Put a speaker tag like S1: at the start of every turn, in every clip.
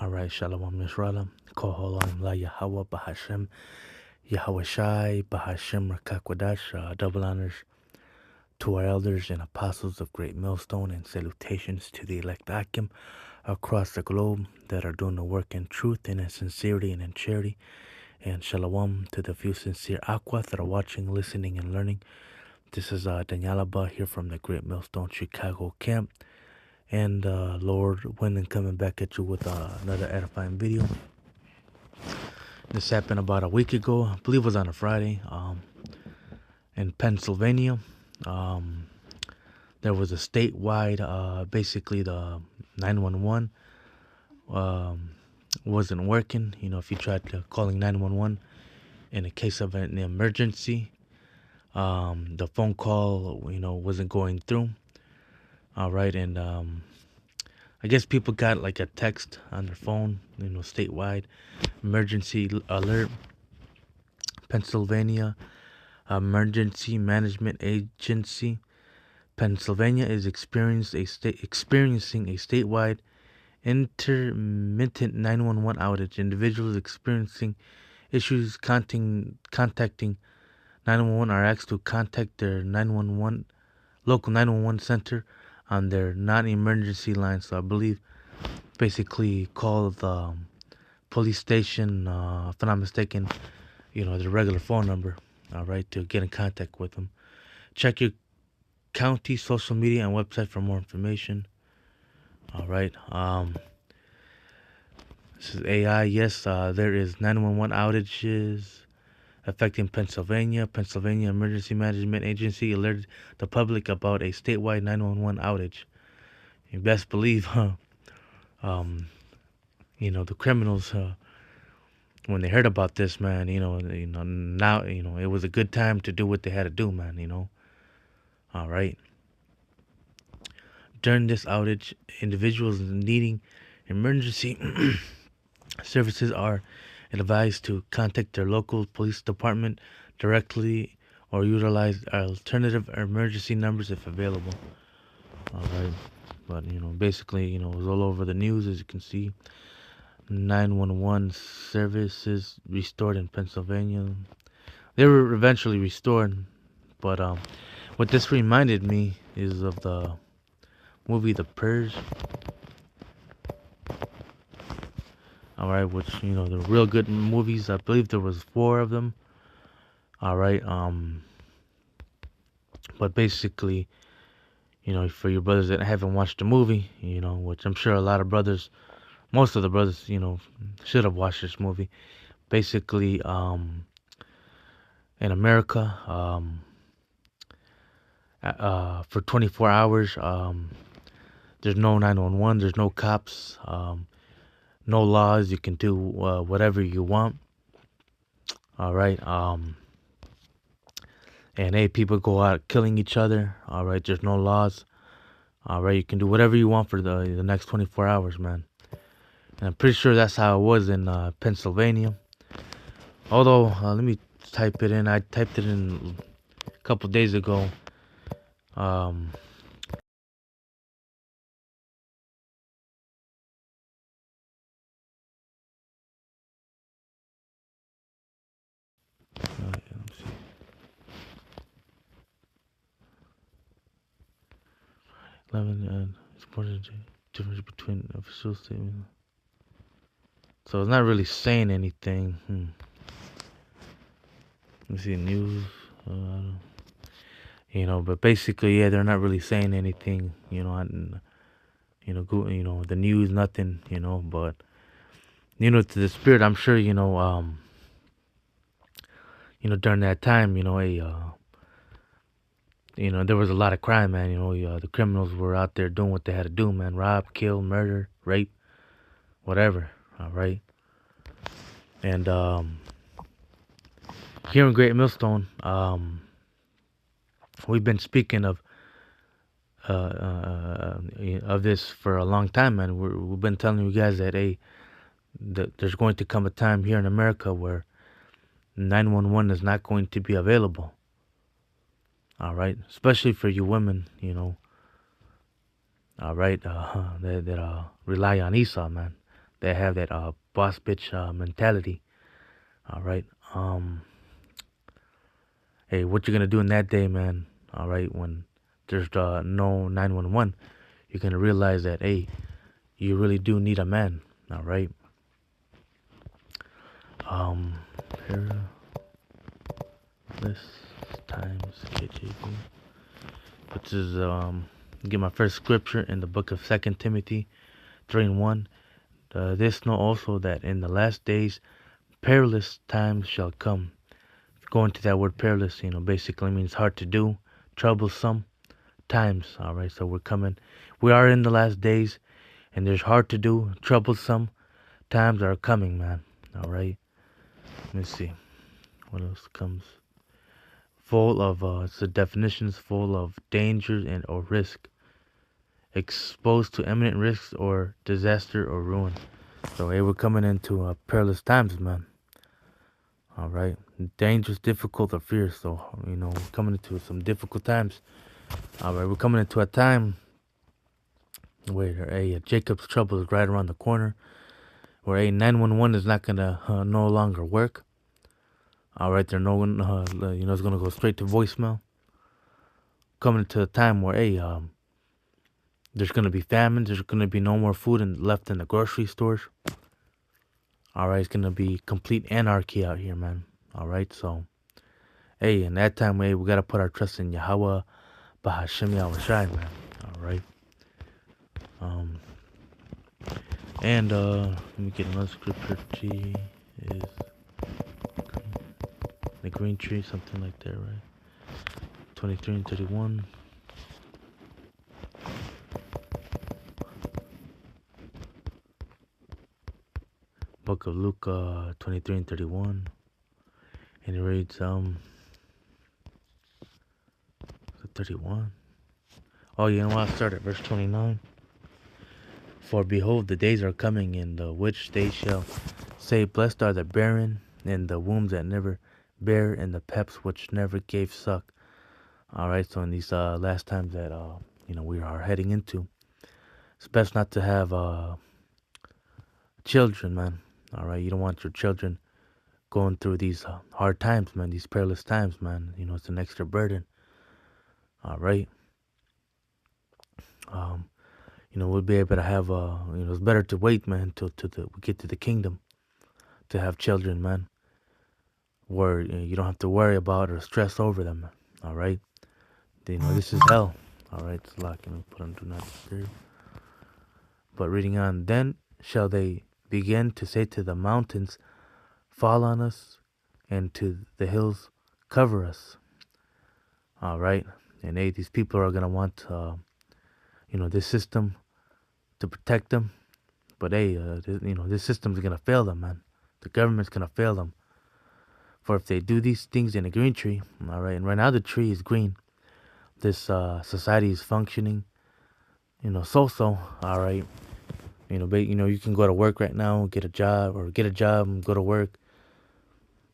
S1: All right, Shalom Yisrael, Koholam La Yahweh Bahashem, Yahweh Shai, Bahashem Rakakwadash, double honors to our elders and apostles of Great Millstone, and salutations to the elect Akim across the globe that are doing the work in truth and in sincerity and in charity. And Shalom to the few sincere Aqua that are watching, listening, and learning. This is Danielaba here from the Great Millstone Chicago camp. And Lord willing, coming back at you with another edifying video. This happened about a week ago. I believe it was on a Friday. In Pennsylvania, there was a statewide, basically the 911 wasn't working. You know, if you tried calling 911 in a case of an emergency, the phone call, wasn't going through. All right, and I guess people got like a text on their phone, statewide emergency alert. Pennsylvania Emergency Management Agency. Pennsylvania is experiencing a statewide intermittent 911 outage. Individuals experiencing issues contacting 911 are asked to contact their local 911 center on their non-emergency line. So I believe basically call the police station, if I'm not mistaken, the regular phone number, all right, to get in contact with them. Check your county social media and website for more information. All right. This is AI. Yes, there is 911 outages affecting Pennsylvania. Pennsylvania Emergency Management Agency alerted the public about a statewide 911 outage. You best believe, the criminals, when they heard about this, man, now, it was a good time to do what they had to do, man, All right. During this outage, individuals needing emergency services are advised to contact their local police department directly or utilize alternative emergency numbers if available. All right. But, basically, it was all over the news, as you can see. 911 services restored in Pennsylvania. They were eventually restored, but what this reminded me is of the movie The Purge. All right, which the real good movies. I believe there was 4 of them. All right, but basically, for your brothers that haven't watched the movie, which I'm sure a lot of brothers, most of the brothers, should have watched this movie. Basically, in America, for 24 hours, there's no 911, there's no cops, no laws. You can do whatever you want. All right. And hey, people go out killing each other. All right. There's no laws. All right. You can do whatever you want for the next 24 hours, man. And I'm pretty sure that's how it was in Pennsylvania. Although, let me type it in. I typed it in a couple days ago. 11 important difference between official statement. So it's not really saying anything. Let me see news. But basically, yeah, they're not really saying anything. The news, nothing. But to the spirit, I'm sure. During that time, there was a lot of crime, man. The criminals were out there doing what they had to do, man. Rob, kill, murder, rape, whatever. All right. And here in Great Millstone, we've been speaking of this for a long time, man. We've been telling you guys that there's going to come a time here in America where 911 is not going to be available. All right, especially for you women, all right, that rely on Esau, man. that have that boss bitch mentality. All right. Um, hey, what you're gonna do in that day, man? All right, when there's no 911, you're gonna realize that hey, you really do need a man. All right. Um, perilous times KJV, which is get my first scripture in the book of Second Timothy 3:1. This know also that in the last days perilous times shall come. Going to that word perilous, basically means hard to do, troublesome times. All right, so we are in the last days, and there's hard to do, troublesome times are coming, man. All right, let me see what else comes. Full of it's the definitions full of dangers and or risk, exposed to imminent risks or disaster or ruin. So hey, we're coming into perilous times, man. All right, dangerous, difficult, or fierce. So we're coming into some difficult times. All right, we're coming into a time where Jacob's trouble is right around the corner. Where 911 is not gonna no longer work. All right, they're no one, it's gonna go straight to voicemail. Coming to a time where there's gonna be famine. There's gonna be no more food left in the grocery stores. All right, it's gonna be complete anarchy out here, man. All right, so hey, in that time, we gotta put our trust in Yahweh, Bahashim Yahushai, man. All right. Um, and let me get another scripture. G is the green tree, something like that, right? 23 and 31. Book of Luke 23 and 31. And it reads 31. Oh, you know what? I'll start at verse 29. For behold, the days are coming in the which they shall say, blessed are the barren, and the wombs that never bare, and the peps which never gave suck. All right, so in these last times that we are heading into, it's best not to have children, man. All right, you don't want your children going through these hard times, man. These perilous times, man. It's an extra burden. All right. We'll be able to have it's better to wait, man, till we get to the kingdom to have children, man, where you don't have to worry about or stress over them. All right. This is hell. All right. It's locked. Put on do not disturb. But reading on, then shall they begin to say to the mountains, fall on us, and to the hills, cover us. All right. And hey, these people are gonna want this system to protect them. But hey, this system's gonna fail them, man. The government's gonna fail them. For if they do these things in a green tree, all right, and right now the tree is green, this society is functioning, so, all right. You can go to work right now, get a job and go to work,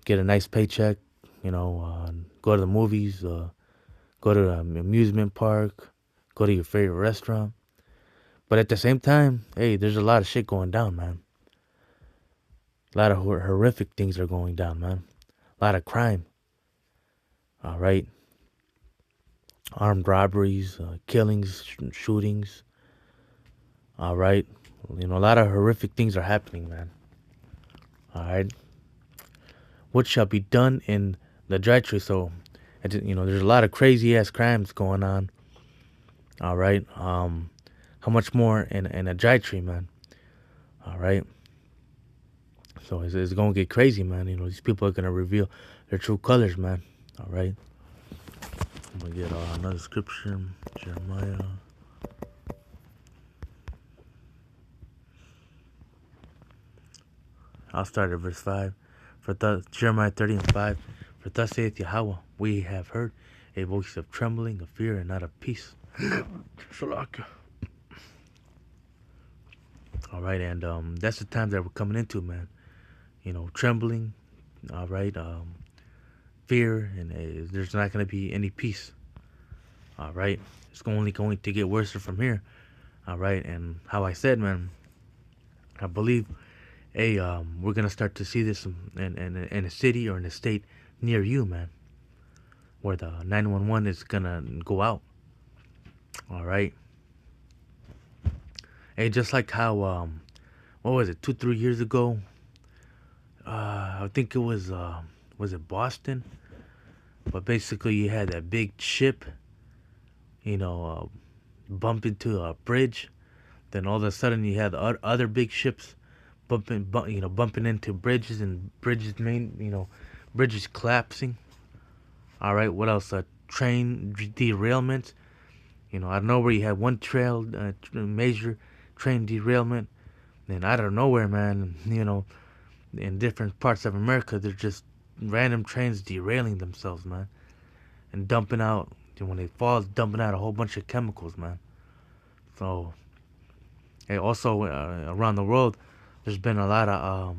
S1: get a nice paycheck, go to the movies, go to an amusement park, go to your favorite restaurant. But at the same time, hey, there's a lot of shit going down, man. A lot of horrific things are going down, man. A lot of crime. All right. Armed robberies, killings, shootings. All right. A lot of horrific things are happening, man. All right. What shall be done in the dry tree? So, there's a lot of crazy ass crimes going on. All right. How much more in a dry tree, man? All right. So it's gonna get crazy, man. These people are gonna reveal their true colors, man. All right. I'm gonna get another scripture, Jeremiah. I'll start at verse 5. Jeremiah 30 and 5. For thus saith Yahweh, we have heard a voice of trembling, of fear, and not of peace. All right, and that's the times that we're coming into, man. Trembling, all right, fear, and there's not going to be any peace. All right, it's only going to get worse from here. All right, and how I said, man, I believe, hey, we're gonna start to see this in a city or in a state near you, man, where the 911 is gonna go out. All right. Hey, just like how what was it, 2 3 years ago? I think it was it Boston? But basically, you had that big ship, you know, bump into a bridge. Then all of a sudden, you had other big ships bumping into bridges and bridges collapsing. All right, what else? Train derailment. Out of nowhere, you had one major train derailment. Then out of nowhere, man, in different parts of America, they're just random trains derailing themselves, man, and dumping out. When they fall, it's dumping out a whole bunch of chemicals, man. So, hey, also around the world, there's been a lot of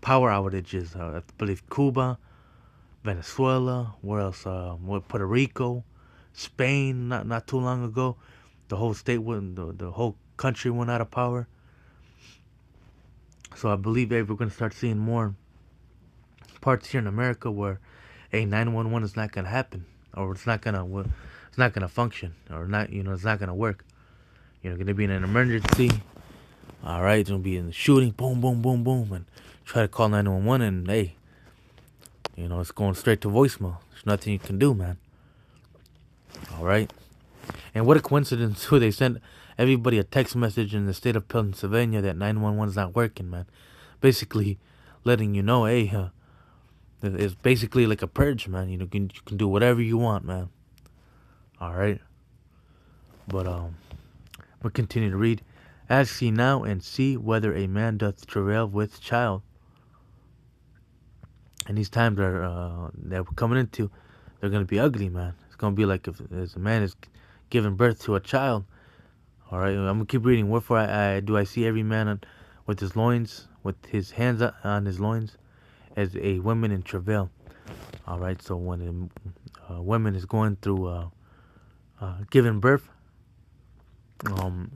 S1: power outages. I believe Cuba, Venezuela, where else? Puerto Rico, Spain. Not too long ago, the whole state went, the whole country went out of power. So I believe, hey, we're gonna start seeing more parts here in America where a 911 is not gonna happen, or it's not gonna function, or not, it's not gonna work. Gonna be in an emergency. All right, it's gonna be in the shooting, boom, boom, boom, boom, and try to call 911, and hey, it's going straight to voicemail. There's nothing you can do, man. All right, and what a coincidence who they sent everybody a text message in the state of Pennsylvania that 911 is not working, man. Basically, letting you know, hey, it's basically like a purge, man. You can do whatever you want, man. All right, but we'll continue to read. Ask ye now and see whether a man doth travail with child. And these times that we're coming into, they're gonna be ugly, man. It's gonna be like if a man is giving birth to a child. All right, I'm gonna keep reading. Wherefore I see every man with his loins, with his hands on his loins, as a woman in travail. All right, so when a woman is going through giving birth,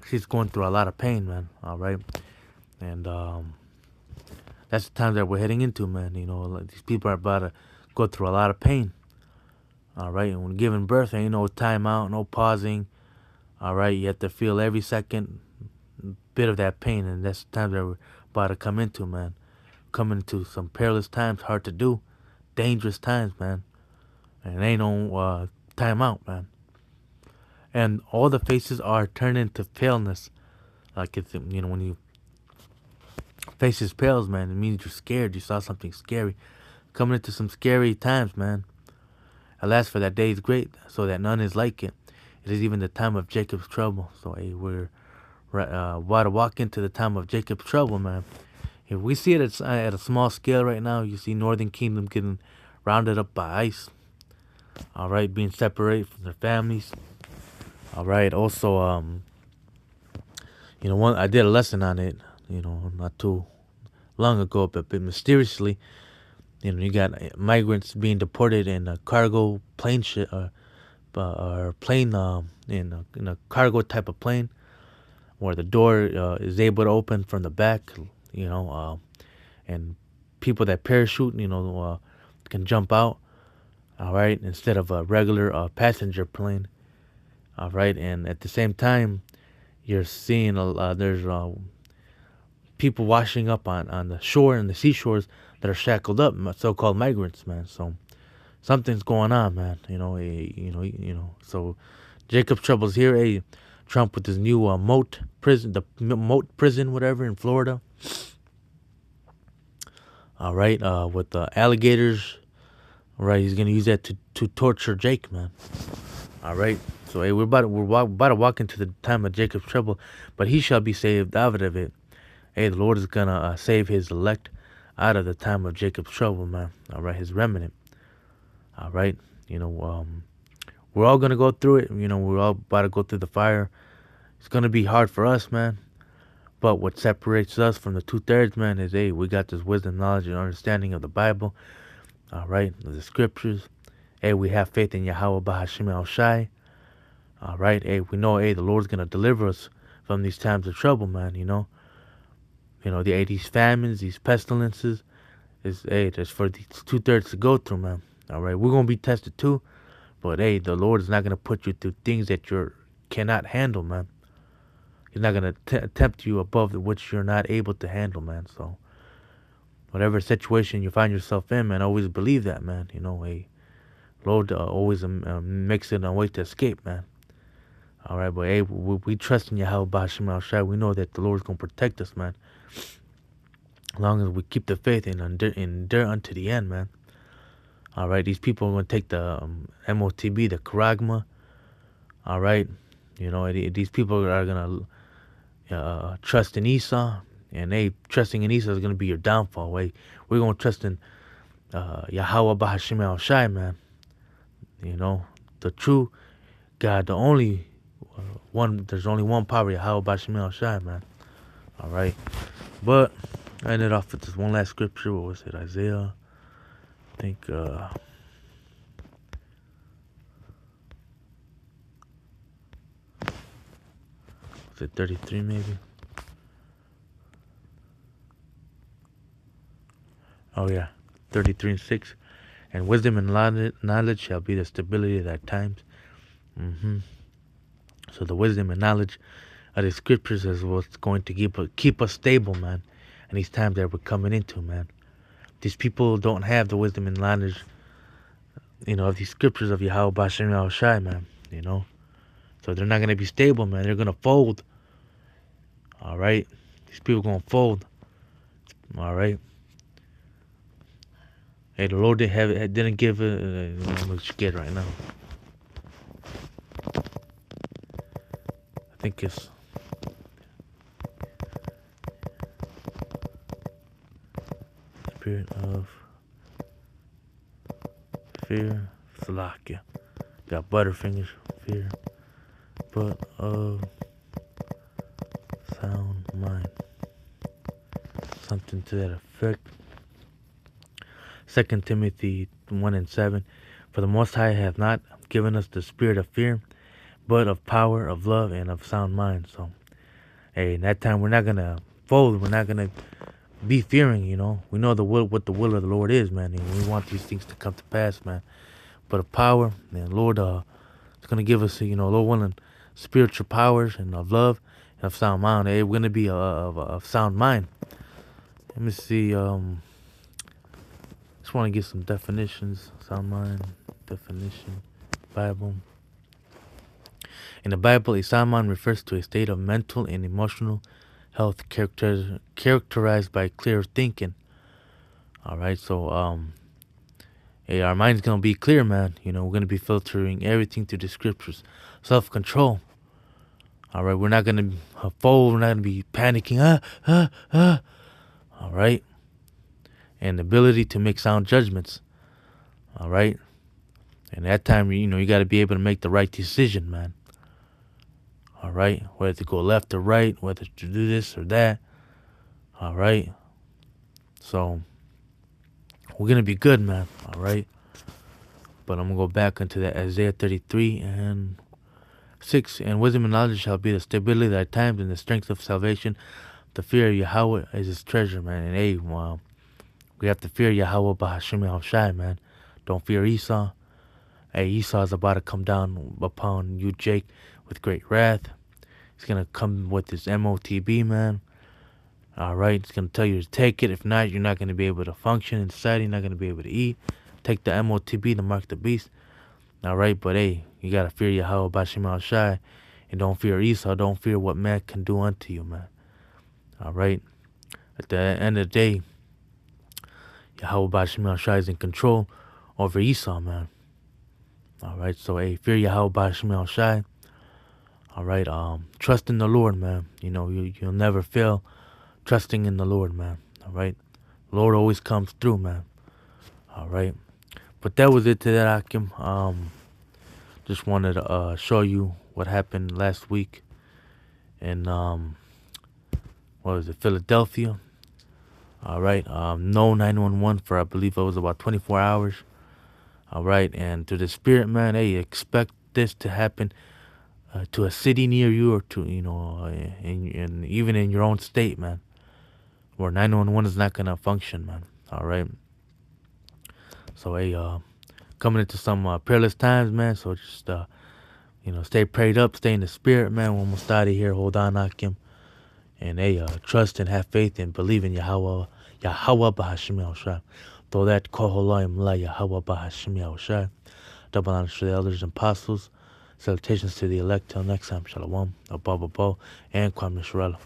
S1: she's going through a lot of pain, man. All right, and that's the time that we're heading into, man. Like these people are about to go through a lot of pain. All right, and when giving birth, ain't no timeout, no pausing. All right, you have to feel every second bit of that pain, and that's the time that we're about to come into, man. Coming into some perilous times, hard to do, dangerous times, man. And ain't no timeout, man. And all the faces are turned into paleness. Like it's when you faces pales, man, it means you're scared. You saw something scary. Coming into some scary times, man. Alas, for that day is great, so that none is like it. It is even the time of Jacob's trouble. So, hey, we're about to walk into the time of Jacob's trouble, man. If we see it at a small scale right now, you see Northern Kingdom getting rounded up by ice. All right, being separated from their families. All right, also, I did a lesson on it, not too long ago, but mysteriously, you got migrants being deported in a cargo plane or plane in a cargo type of plane where the door is able to open from the back, and people that parachute, can jump out. All right, instead of a regular passenger plane. All right, and at the same time, you're seeing there's people washing up on the shore and the seashores that are shackled up, so-called migrants, man. So something's going on, man. So Jacob's trouble's here. Trump with his new moat prison, whatever, in Florida. All right, with the alligators. All right, he's gonna use that to torture Jake, man. All right, so hey, we're about to walk into the time of Jacob's trouble, but he shall be saved out of it. Hey, the Lord is gonna save His elect out of the time of Jacob's trouble, man. All right, His remnant. All right, we're all gonna go through it. We're all about to go through the fire. It's gonna be hard for us, man. But what separates us from the 2/3, man, is hey, we got this wisdom, knowledge, and understanding of the Bible. All right, the scriptures. Hey, we have faith in Yahweh Bahashim El Shai. All right, hey, we know, hey, the Lord's gonna deliver us from these times of trouble, man. these famines, these pestilences. There's for these 2/3 to go through, man. All right, we're gonna be tested too, but hey, the Lord is not gonna put you through things that you cannot handle, man. He's not gonna tempt you above which you're not able to handle, man. So whatever situation you find yourself in, man, always believe that, man. Hey, Lord always makes it a way to escape, man. All right, but hey, we trust in Yahweh Bashim Al Shai. We know that the Lord's gonna protect us, man. As long as we keep the faith and endure unto the end, man. All right, these people are gonna take the MOTB, the Karagma. All right, these people are gonna trust in Esau, and trusting in Esau is gonna be your downfall. We're gonna trust in Yahweh Bashim Al Shai, man. The true God, the only one. There's only one power, Yahweh Bashim Al Shai, man. All right, but I ended off with this one last scripture. What was it? Isaiah, I think. Was it 33 maybe? Oh yeah, 33:6. And wisdom and knowledge shall be the stability of thy times. So the wisdom and knowledge of the scriptures is what's going to keep us stable, man. And these times that we're coming into, man. These people don't have the wisdom and knowledge, of these scriptures of Yahweh Bashim Al Shai, man. So they're not gonna be stable, man. They're gonna fold. All right, these people gonna fold. All right. Hey, the Lord didn't give it. I'm gonna get right now. I think it's spirit of fear, Salakia. Got butterfingers, fear, but of sound mind. Something to that effect. 2 Timothy 1:7. For the Most High hath not given us the spirit of fear, but of power, of love, and of sound mind. So, hey, in that time we're not gonna fold. We're not gonna be fearing. We know what the will of the Lord is, man, and we want these things to come to pass, man. But of power, man, Lord, it's gonna give us, Lord willing, spiritual powers and of love and of sound mind. Hey, we're gonna be of sound mind. Let me see. Just want to get some definitions. Sound mind definition. Bible. In the Bible, a sound mind refers to a state of mental and emotional health characterized by clear thinking. All right, so our mind's gonna be clear, man. We're gonna be filtering everything through the scriptures. Self-control. All right, we're not gonna fold. We're not gonna be panicking. All right, and the ability to make sound judgments. All right, and that time, you got to be able to make the right decision, man. All right, whether to go left or right, whether to do this or that. All right, so we're gonna be good, man. All right, but I'm gonna go back into that Isaiah 33:6. And wisdom and knowledge shall be the stability of thy times and the strength of salvation. The fear of Yahweh is his treasure, man. And hey, we have to fear Yahweh B'Hashim Al Shai, man. Don't fear Esau. Hey, Esau is about to come down upon you, Jake, with great wrath. He's gonna come with his MOTB, man. All right, he's gonna tell you to take it. If not, you're not gonna be able to function in society. You're not gonna be able to eat. Take the MOTB, the mark the beast. All right, but hey, you gotta fear Yahweh B'Hashim Al Shai, and don't fear Esau. Don't fear what man can do unto you, man. All right. At the end of the day, Yahweh B'Hashim Al Shai is in control over Esau, man. All right, so hey, fear Yahweh B'Hashim Al Shai. All right, trust in the Lord, man. You'll never fail trusting in the Lord, man. All right, Lord always comes through, man. All right, but that was it to that, Akim. Just wanted to show you what happened last week in what was it, Philadelphia. All right, no 911 for I believe it was about 24 hours. All right, and to the spirit, man, hey, expect this to happen to a city near you, or to and even in your own state, man. where 911 is not gonna function, man. All right. So hey, coming into some perilous times, man. So just stay prayed up, stay in the spirit, man. We're almost out of here. Hold on, Akim. And hey, trust and have faith and believe in Yahweh, Yahweh Bahashim Yahushua. Though that Koholayim La Yahweh Bahashim Yahushua. Double honors to the elders and apostles. Salutations to the elect. Till next time, Shalom, Abba, and Kwam Nisharala.